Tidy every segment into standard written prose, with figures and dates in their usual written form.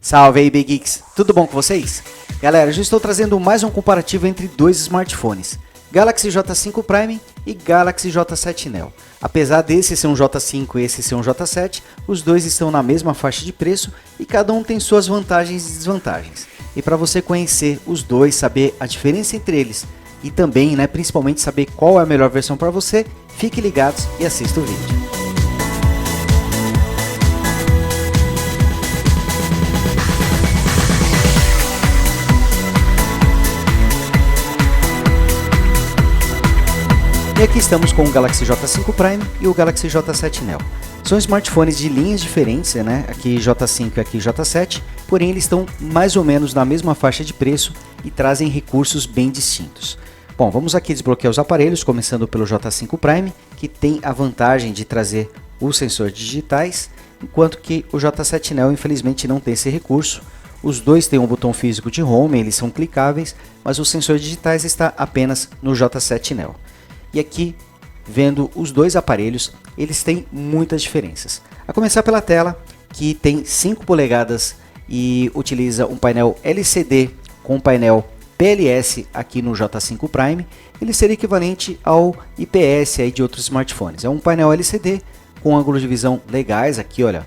Salve aí, Big Geeks! Tudo bom com vocês? Galera, já estou trazendo mais um comparativo entre dois smartphones, Galaxy J5 Prime e Galaxy J7 Neo. Apesar desse ser um J5 e esse ser um J7, os dois estão na mesma faixa de preço e cada um tem suas vantagens e desvantagens. E para você conhecer os dois, saber a diferença entre eles e também, principalmente saber qual é a melhor versão para você, fiquem ligados e assista o vídeo. E aqui estamos com o Galaxy J5 Prime e o Galaxy J7 Neo. São smartphones de linhas diferentes, Aqui J5 e aqui J7, porém eles estão mais ou menos na mesma faixa de preço e trazem recursos bem distintos. Bom, vamos aqui desbloquear os aparelhos, começando pelo J5 Prime, que tem a vantagem de trazer os sensores digitais, enquanto que o J7 Neo infelizmente não tem esse recurso. Os dois têm um botão físico de home, eles são clicáveis, mas os sensores digitais está apenas no J7 Neo. E aqui, vendo os dois aparelhos, eles têm muitas diferenças. A começar pela tela, que tem 5 polegadas e utiliza um painel LCD com painel PLS aqui no J5 Prime. Ele seria equivalente ao IPS aí de outros smartphones. É um painel LCD com ângulos de visão legais. Aqui, olha,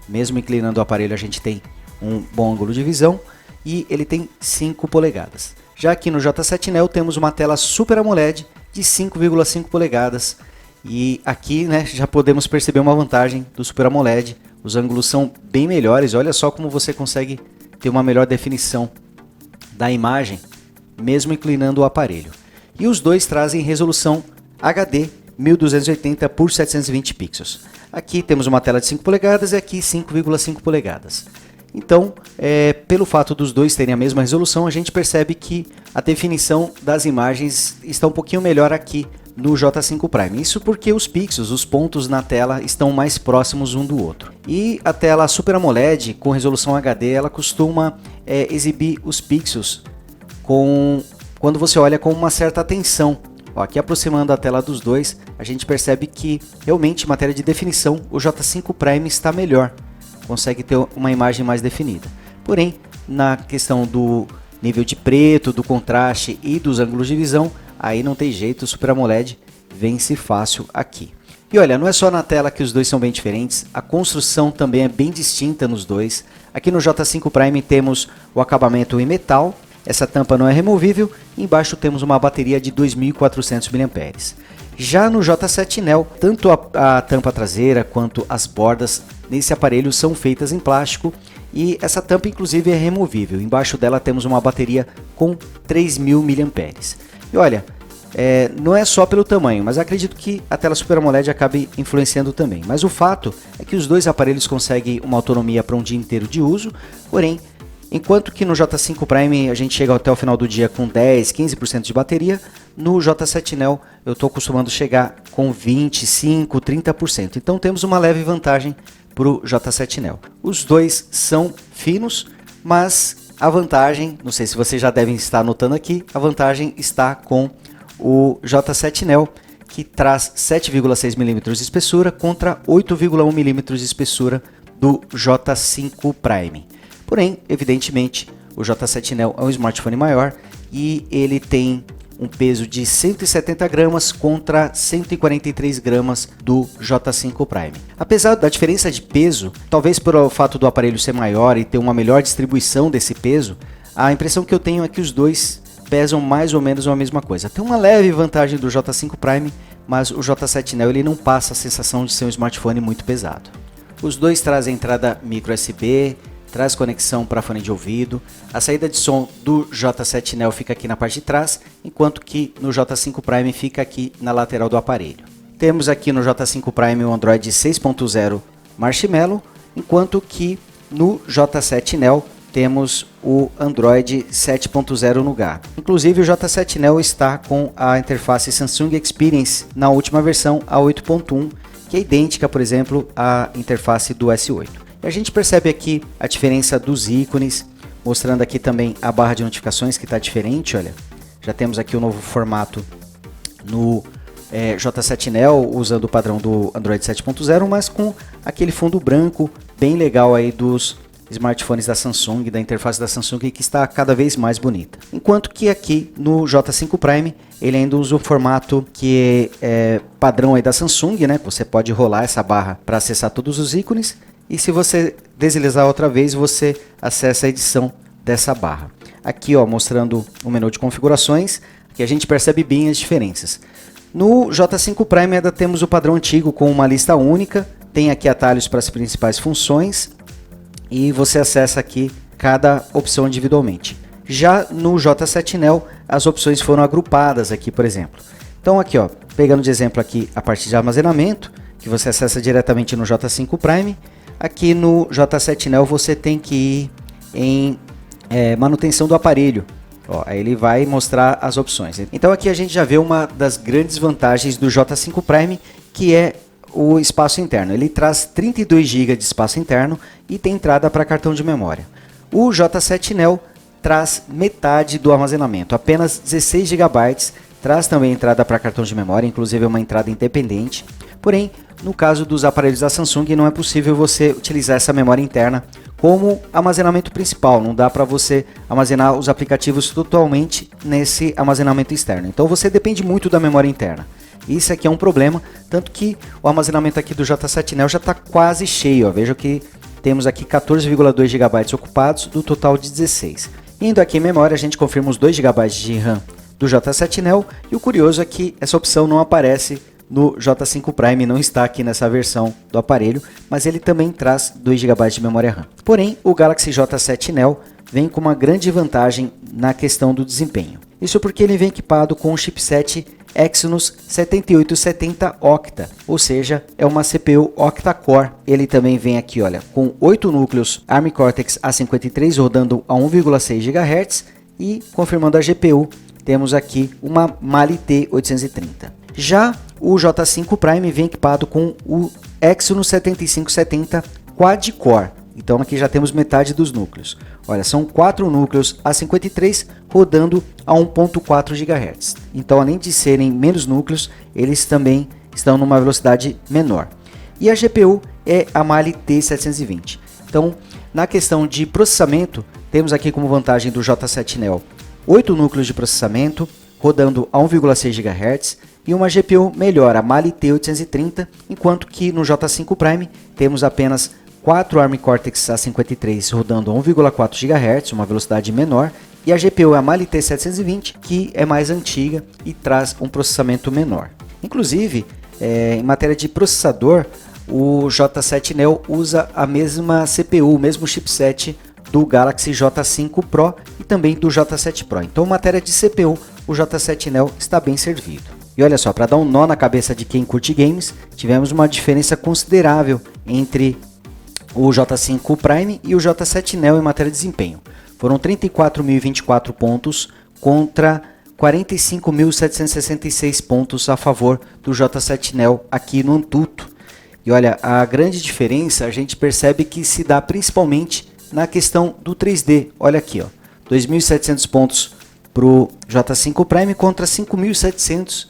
mesmo inclinando o aparelho a gente tem um bom ângulo de visão. E ele tem 5 polegadas. Já aqui no J7 Neo temos uma tela Super AMOLED de 5,5 polegadas e aqui já podemos perceber uma vantagem do Super AMOLED, os ângulos são bem melhores, olha só como você consegue ter uma melhor definição da imagem mesmo inclinando o aparelho. E os dois trazem resolução HD 1280 por 720 pixels. Aqui temos uma tela de 5 polegadas e aqui 5,5 polegadas. Então, pelo fato dos dois terem a mesma resolução, a gente percebe que a definição das imagens está um pouquinho melhor aqui no J5 Prime. Isso porque os pixels, os pontos na tela, estão mais próximos um do outro. E a tela Super AMOLED com resolução HD, ela costuma exibir os pixels quando você olha com uma certa atenção. Aqui aproximando a tela dos dois, a gente percebe que realmente em matéria de definição, o J5 Prime está melhor. Consegue ter uma imagem mais definida. Porém, na questão do nível de preto, do contraste e dos ângulos de visão, aí não tem jeito, o Super AMOLED vence fácil aqui. E olha, não é só na tela que os dois são bem diferentes, a construção também é bem distinta nos dois. Aqui no J5 Prime temos o acabamento em metal, essa tampa não é removível, e embaixo temos uma bateria de 2.400 mAh. Já no J7 Neo, tanto a tampa traseira quanto as bordas nesse aparelho são feitas em plástico e essa tampa inclusive é removível. Embaixo dela temos uma bateria com 3.000 mAh. E olha, não é só pelo tamanho, mas acredito que a tela Super AMOLED acabe influenciando também. Mas o fato é que os dois aparelhos conseguem uma autonomia para um dia inteiro de uso, porém, enquanto que no J5 Prime a gente chega até o final do dia com 10, 15% de bateria, no J7 Neo eu estou acostumando chegar com 25, 30%. Então temos uma leve vantagem para o J7 Neo. Os dois são finos, mas a vantagem, não sei se vocês já devem estar notando aqui, a vantagem está com o J7 Neo, que traz 7,6 mm de espessura contra 8,1 mm de espessura do J5 Prime. Porém, evidentemente, o J7 Neo é um smartphone maior e ele tem um peso de 170 gramas contra 143 gramas do J5 Prime. Apesar da diferença de peso, talvez pelo fato do aparelho ser maior e ter uma melhor distribuição desse peso, a impressão que eu tenho é que os dois pesam mais ou menos a mesma coisa. Tem uma leve vantagem do J5 Prime, mas o J7 Neo ele não passa a sensação de ser um smartphone muito pesado. Os dois trazem entrada micro USB, traz conexão para fone de ouvido, a saída de som do J7 Neo fica aqui na parte de trás, enquanto que no J5 Prime fica aqui na lateral do aparelho. Temos aqui no J5 Prime o Android 6.0 Marshmallow, enquanto que no J7 Neo temos o Android 7.0 Nougat. Inclusive o J7 Neo está com a interface Samsung Experience na última versão, a 8.1, que é idêntica, por exemplo, à interface do S8. E a gente percebe aqui a diferença dos ícones, mostrando aqui também a barra de notificações que está diferente, olha. Já temos aqui o novo formato no J7 Neo, usando o padrão do Android 7.0, mas com aquele fundo branco bem legal aí dos smartphones da Samsung, da interface da Samsung, que está cada vez mais bonita. Enquanto que aqui no J5 Prime, ele ainda usa o formato que é padrão aí da Samsung, né? Você pode rolar essa barra para acessar todos os ícones, e se você deslizar outra vez, você acessa a edição dessa barra. Aqui, ó, mostrando o menu de configurações, que a gente percebe bem as diferenças. No J5 Prime ainda temos o padrão antigo com uma lista única, tem aqui atalhos para as principais funções e você acessa aqui cada opção individualmente. Já no J7 Neo, as opções foram agrupadas aqui, por exemplo. Então aqui, ó, pegando de exemplo aqui a parte de armazenamento, que você acessa diretamente no J5 Prime. Aqui no J7 Neo você tem que ir em manutenção do aparelho. Ó, aí ele vai mostrar as opções. Então aqui a gente já vê uma das grandes vantagens do J5 Prime, que é o espaço interno. Ele traz 32 GB de espaço interno e tem entrada para cartão de memória. O J7 Neo traz metade do armazenamento, apenas 16 GB, traz também entrada para cartão de memória, inclusive uma entrada independente. Porém, no caso dos aparelhos da Samsung, não é possível você utilizar essa memória interna como armazenamento principal, não dá para você armazenar os aplicativos totalmente nesse armazenamento externo. Então você depende muito da memória interna. Isso aqui é um problema, tanto que o armazenamento aqui do J7 Neo já está quase cheio. Ó. Veja que temos aqui 14,2 GB ocupados do total de 16. Indo aqui em memória, a gente confirma os 2 GB de RAM do J7 Neo, e o curioso é que essa opção não aparece no J5 Prime, não está aqui nessa versão do aparelho, mas ele também traz 2 GB de memória RAM. Porém, o Galaxy J7 Neo vem com uma grande vantagem na questão do desempenho. Isso porque ele vem equipado com o chipset Exynos 7870 Octa, ou seja, é uma CPU octa-core. Ele também vem aqui, olha, com 8 núcleos ARM Cortex A53 rodando a 1,6 GHz, e confirmando a GPU, temos aqui uma Mali T830. Já o J5 Prime vem equipado com o Exynos 7570 Quad-Core. Então aqui já temos metade dos núcleos. Olha, são 4 núcleos A53 rodando a 1.4 GHz. Então, além de serem menos núcleos, eles também estão numa velocidade menor. E a GPU é a Mali T720. Então, na questão de processamento, temos aqui como vantagem do J7 Neo 8 núcleos de processamento rodando a 1,6 GHz e uma GPU melhor, a Mali T830, enquanto que no J5 Prime temos apenas 4 ARM Cortex A53 rodando a 1,4 GHz, uma velocidade menor, e a GPU é a Mali T720, que é mais antiga e traz um processamento menor. Inclusive, em matéria de processador, o J7 Neo usa a mesma CPU, o mesmo chipset do Galaxy J5 Pro e também do J7 Pro. Então, em matéria de CPU, o J7 Neo está bem servido. E olha só, para dar um nó na cabeça de quem curte games, tivemos uma diferença considerável entre o J5 Prime e o J7 Neo em matéria de desempenho. Foram 34.024 pontos contra 45.766 pontos a favor do J7 Neo aqui no Antutu. E olha, a grande diferença a gente percebe que se dá principalmente na questão do 3D. Olha aqui, ó, 2.700 pontos para o J5 Prime contra 5.700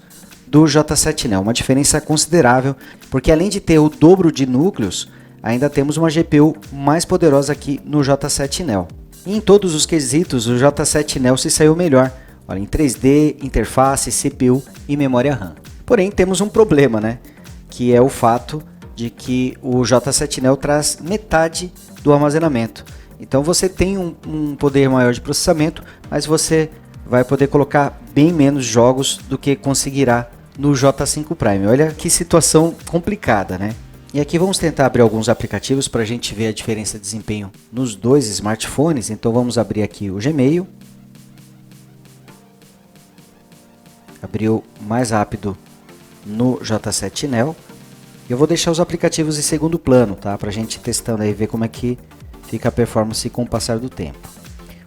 do J7 Neo. Uma diferença considerável, porque além de ter o dobro de núcleos, ainda temos uma GPU mais poderosa aqui no J7 Neo. E em todos os quesitos, o J7 Neo se saiu melhor. Olha, em 3D, interface, CPU e memória RAM. Porém, temos um problema, né? Que é o fato de que o J7 Neo traz metade do armazenamento. Então você tem um poder maior de processamento, mas você vai poder colocar bem menos jogos do que conseguirá no J5 Prime. Olha que situação complicada, né? E aqui vamos tentar abrir alguns aplicativos para a gente ver a diferença de desempenho nos dois smartphones. Então vamos abrir aqui o Gmail. Abriu mais rápido no J7 Neo. Eu vou deixar os aplicativos em segundo plano, tá? Para a gente ir testando aí, ver como é que fica a performance com o passar do tempo.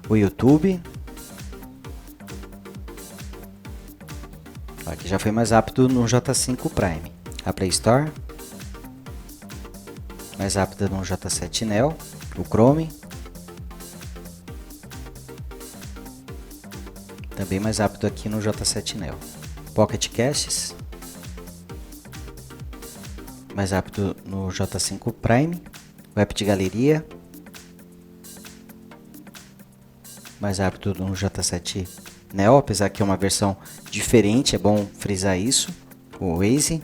O YouTube. Aqui já foi mais rápido no J5 Prime. A Play Store. Mais rápida no J7 Neo. O Chrome. Também mais rápido aqui no J7 Neo. Pocket Caches. Mais rápido no J5 Prime. O app de galeria. mais rápido no J7 Neo, apesar que é uma versão diferente, é bom frisar isso. O Waze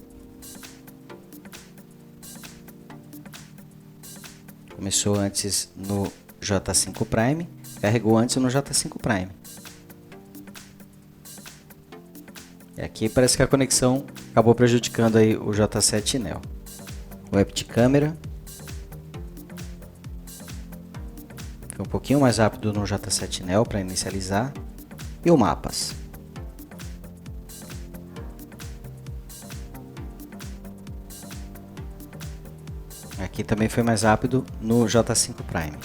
começou antes no J5 Prime, carregou antes no J5 Prime. E aqui parece que a conexão acabou prejudicando aí o J7 Neo. Web de câmera foi um pouquinho mais rápido no J7 Neo para inicializar. E o mapas. Aqui também foi mais rápido no J5 Prime.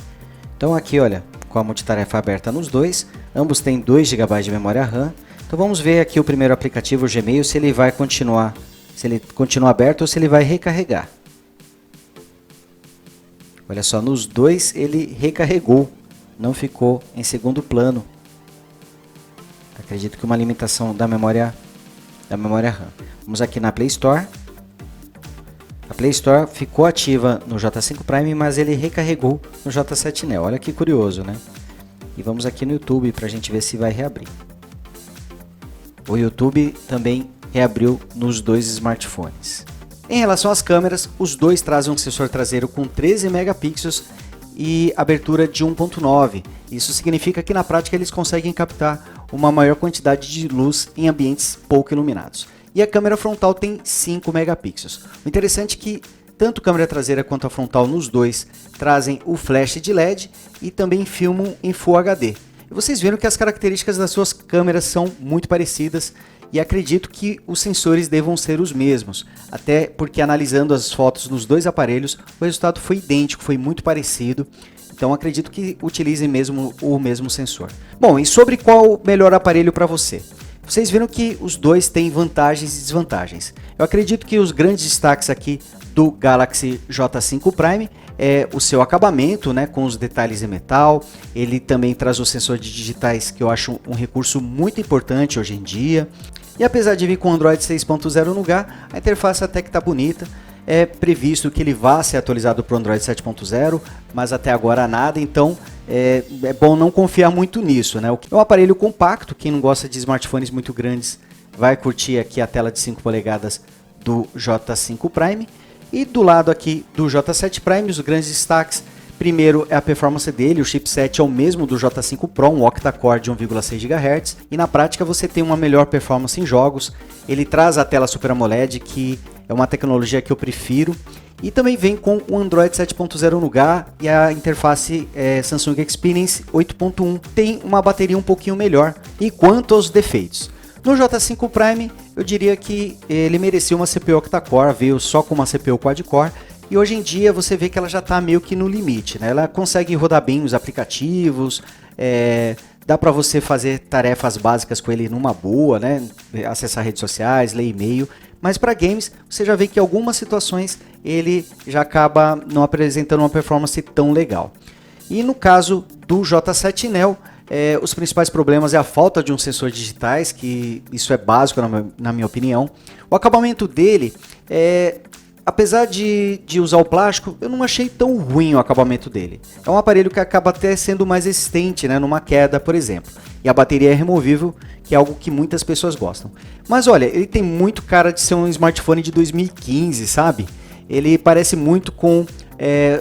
Então aqui, olha, com a multitarefa aberta nos dois, ambos têm 2 GB de memória RAM. Então vamos ver aqui o primeiro aplicativo, o Gmail, se ele vai continuar, se ele continua aberto ou se ele vai recarregar. Olha só, nos dois ele recarregou, não ficou em segundo plano. Acredito que uma limitação da memória RAM. Vamos aqui na Play Store. A Play Store ficou ativa no J5 Prime, mas ele recarregou no J7 Neo. Olha que curioso, né? E vamos aqui no YouTube para a gente ver se vai reabrir. O YouTube também reabriu nos dois smartphones. Em relação às câmeras, os dois trazem um sensor traseiro com 13 megapixels e abertura de 1.9. Isso significa que na prática eles conseguem captar uma maior quantidade de luz em ambientes pouco iluminados. E a câmera frontal tem 5 megapixels. O interessante é que tanto a câmera traseira quanto a frontal nos dois trazem o flash de LED e também filmam em Full HD. E vocês viram que as características das suas câmeras são muito parecidas e acredito que os sensores devam ser os mesmos, até porque analisando as fotos nos dois aparelhos, o resultado foi idêntico, foi muito parecido. Então acredito que utilizem mesmo o mesmo sensor. Bom, e sobre qual o melhor aparelho para você? Vocês viram que os dois têm vantagens e desvantagens. Eu acredito que os grandes destaques aqui do Galaxy J5 Prime é o seu acabamento, né, com os detalhes em metal. Ele também traz o sensor de digitais, que eu acho um recurso muito importante hoje em dia. E apesar de vir com o Android 6.0 no lugar, a interface até que está bonita. É previsto que ele vá ser atualizado para o Android 7.0, mas até agora nada, então é bom não confiar muito nisso, né? É um aparelho compacto, quem não gosta de smartphones muito grandes vai curtir aqui a tela de 5 polegadas do J5 Prime. E do lado aqui do J7 Prime, os grandes destaques, primeiro é a performance dele, o chipset é o mesmo do J5 Pro, um octa-core de 1,6 GHz, e na prática você tem uma melhor performance em jogos. Ele traz a tela Super AMOLED, que é uma tecnologia que eu prefiro, e também vem com o Android 7.0 no lugar e a interface Samsung Experience 8.1 tem uma bateria um pouquinho melhor. E quanto aos defeitos, no J5 Prime eu diria que ele merecia uma CPU octa-core, veio só com uma CPU quad-core, e hoje em dia você vê que ela já está meio que no limite, né? Ela consegue rodar bem os aplicativos, dá para você fazer tarefas básicas com ele numa boa, né? Acessar redes sociais, ler e-mail. Mas para games, você já vê que em algumas situações ele já acaba não apresentando uma performance tão legal. E no caso do J7 Neo, os principais problemas é a falta de um sensor digitais, que isso é básico na minha opinião. O acabamento dele, apesar de usar o plástico, eu não achei tão ruim o acabamento dele. É um aparelho que acaba até sendo mais resistente, né, numa queda, por exemplo. E a bateria é removível, que é algo que muitas pessoas gostam. Mas olha, ele tem muito cara de ser um smartphone de 2015, sabe? Ele parece muito com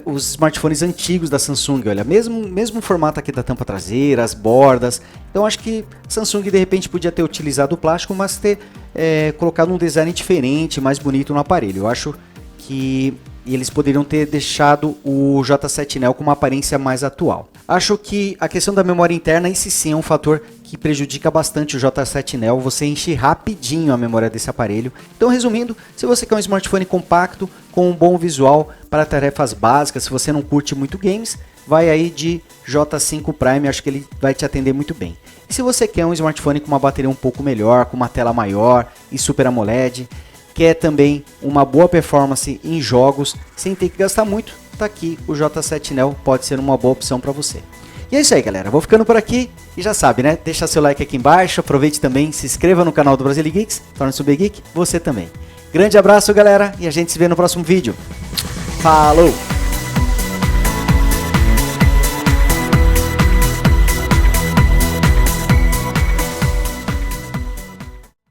os smartphones antigos da Samsung, olha, mesmo formato aqui da tampa traseira, as bordas. Então acho que Samsung de repente podia ter utilizado o plástico, mas ter colocado um design diferente, mais bonito no aparelho. Eu acho que eles poderiam ter deixado o J7 Neo com uma aparência mais atual. Acho que a questão da memória interna, esse sim é um fator que prejudica bastante o J7 Neo, você enche rapidinho a memória desse aparelho. Então resumindo, se você quer um smartphone compacto, com um bom visual para tarefas básicas, se você não curte muito games, vai aí de J5 Prime, acho que ele vai te atender muito bem. E se você quer um smartphone com uma bateria um pouco melhor, com uma tela maior e Super AMOLED, quer também uma boa performance em jogos, sem ter que gastar muito, tá aqui o J7 Neo, pode ser uma boa opção para você. E é isso aí, galera, vou ficando por aqui e já sabe, né, deixa seu like aqui embaixo, aproveite também, se inscreva no canal do Brasile Geeks, torne-se um Geek, você também. Grande abraço, galera, e a gente se vê no próximo vídeo. Falou!